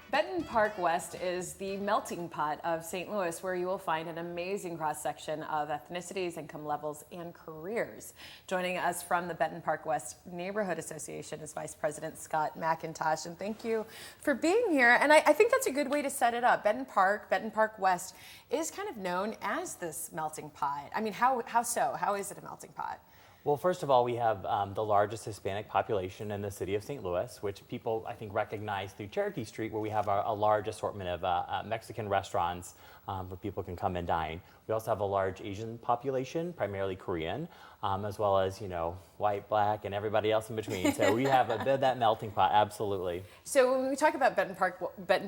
Benton Park West is the melting pot of St. Louis, where you will find an amazing cross-section of ethnicities, income levels, and careers. Joining us from the Benton Park West Neighborhood Association is Vice President Scott McIntosh, and thank you for being here. And I think that's a good way to set it up. Benton Park West is kind of known as this melting pot. I mean, how so? How is it a melting pot? Well, first of all, we have the largest Hispanic population in the city of St. Louis, which people, I think, recognize through Cherokee Street, where we have a large assortment of Mexican restaurants where people can come and dine. We also have a large Asian population, primarily Korean, as well as, you know, white, black, and everybody else in between. So we have a bit of that melting pot, absolutely. So when we talk about Benton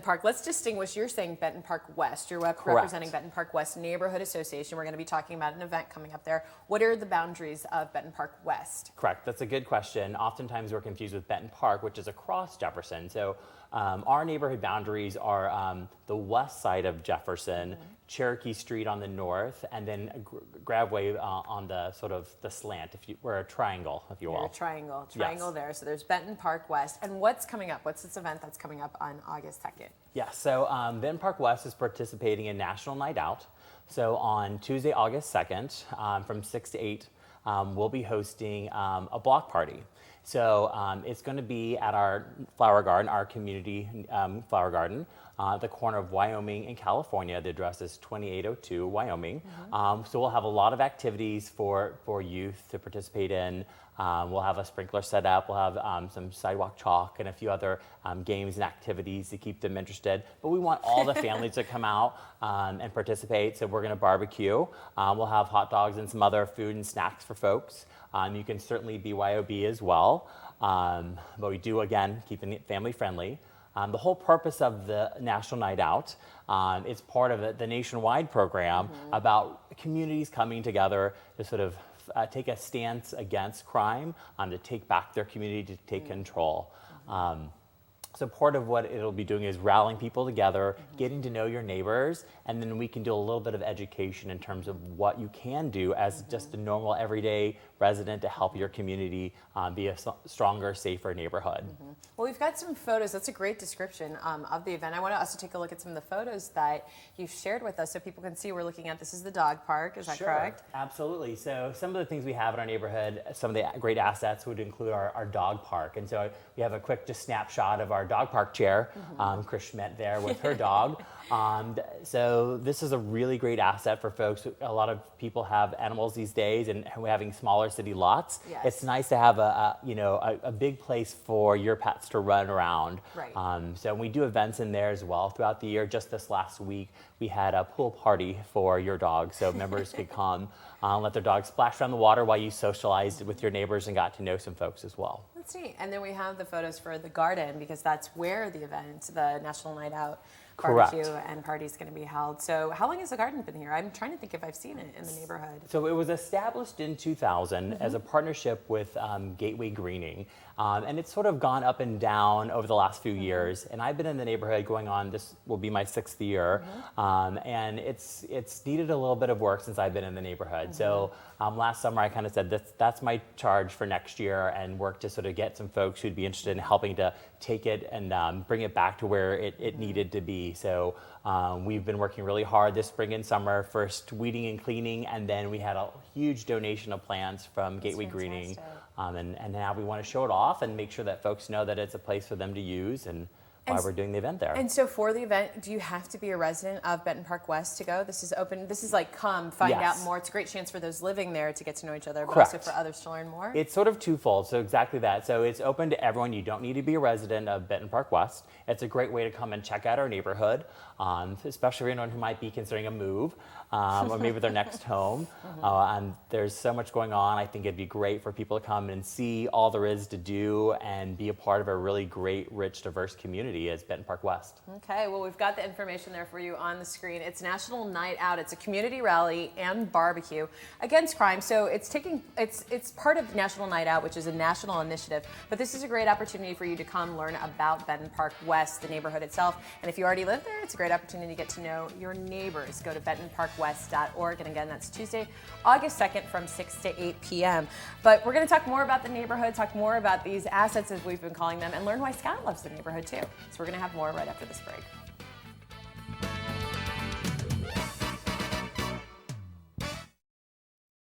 Park, let's distinguish. You're saying Benton Park West. You're representing Benton Park West Neighborhood Association. We're going to be talking about an event coming up there. What are the boundaries of Benton Park West? Correct. That's a good question. Oftentimes we're confused with Benton Park, which is across Jefferson. So our neighborhood boundaries are the west side of Jefferson, Cherokee Street on the north, and then Gravway on the sort of the slant. We're a triangle, if you will. You're a triangle Yes. there. So there's Benton Park West. And what's coming up? What's this event that's coming up on August 2nd? Yeah, so Benton Park West is participating in National Night Out. So on Tuesday, August 2nd, from 6 to 8, we'll be hosting a block party. So it's going to be at our flower garden, our community flower garden, the corner of Wyoming and California. The address is 2802 Wyoming. So we'll have a lot of activities for youth to participate in. We'll have a sprinkler set up. We'll have some sidewalk chalk and a few other games and activities to keep them interested. But we want all the families to come out and participate. So we're going to barbecue. We'll have hot dogs and some other food and snacks for folks. You can certainly BYOB as well. But we do, again, keep it family friendly. The whole purpose of the National Night Out is part of the nationwide program about communities coming together to sort of take a stance against crime, to take back their community, to take control. So part of what it'll be doing is rallying people together, getting to know your neighbors, and then we can do a little bit of education in terms of what you can do as just a normal everyday resident to help your community be a stronger, safer neighborhood. Well, we've got some photos. That's a great description of the event. I want to also take a look at some of the photos that you've shared with us so people can see we're looking at. This is the dog park, is that correct? Absolutely. So some of the things we have in our neighborhood, some of the great assets would include our dog park. And so we have a quick just snapshot of our dog park chair, Chris Schmidt there with her dog. So this is a really great asset for folks. A lot of people have animals these days, and we're having smaller city lots. Yes. It's nice to have a big place for your pets to run around. Right. So we do events in there as well throughout the year. Just this last week, we had a pool party for your dog, so members could come, let their dog splash around the water while you socialized with your neighbors and got to know some folks as well. That's neat. And then we have the photos for the garden, because that's where the event, the National Night Out barbecue and party is going to be held. So how long has the garden been here? I'm trying to think if I've seen it in the neighborhood. So it was established in 2000 as a partnership with Gateway Greening. And it's sort of gone up and down over the last few years. And I've been in the neighborhood going on, this will be my 6th year. And it's needed a little bit of work since I've been in the neighborhood. So last summer I kind of said that's my charge for next year, and work to sort of get some folks who'd be interested in helping to take it and bring it back to where it needed to be. So we've been working really hard this spring and summer, first weeding and cleaning, and then we had a huge donation of plants from Gateway Greening. And now we want to show it off and make sure that folks know that it's a place for them to use and why we're doing the event there. And so for the event, do you have to be a resident of Benton Park West to go? This is open. This is like come find out more. It's a great chance for those living there to get to know each other, but also for others to learn more. It's sort of twofold. So exactly that. So it's open to everyone. You don't need to be a resident of Benton Park West. It's a great way to come and check out our neighborhood, especially for anyone who might be considering a move or maybe their next home. And there's so much going on. I think it'd be great for people to come and see all there is to do and be a part of a really great, rich, diverse community as Benton Park West. Okay, well, we've got the information there for you on the screen. It's National Night Out. It's a community rally and barbecue against crime. So it's part of National Night Out, which is a national initiative. But this is a great opportunity for you to come learn about Benton Park West, the neighborhood itself. And if you already live there, it's a great opportunity to get to know your neighbors. Go to bentonparkwest.org. And again, that's Tuesday, August 2nd from 6 to 8 p.m. But we're going to talk more about the neighborhood, talk more about these assets as we've been calling them, and learn why Scott loves the neighborhood too. So we're going to have more right after this break.